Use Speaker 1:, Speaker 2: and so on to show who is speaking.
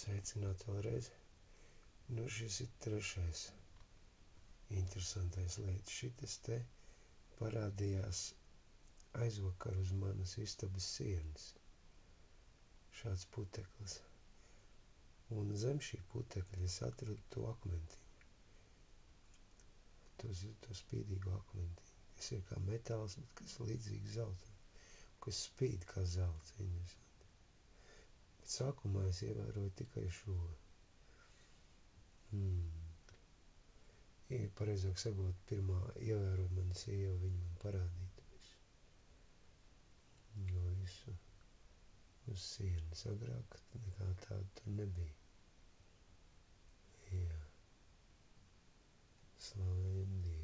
Speaker 1: Sveicināt vēlreiz. Nu, šis ir trešais interesantais lietas. Šitas te parādījās aizvakar uz manas istabas sienas. Šāds puteklis. Un zem šī putekļa es atradu to akmentiņu. To spīdīgo akmentiņu. Tas ir kā metāls, bet kas līdzīgs zeltam. Kas spīd kā zelts. Bet sākumā es ievēroju tikai šo. Pareizāk sakot, pirmā ievēroja mana sieva, viņa man parādīja to visu. Jo visu uz sienas agrāk nekā tāda tur nebija. Jā. Slavējam Dievu.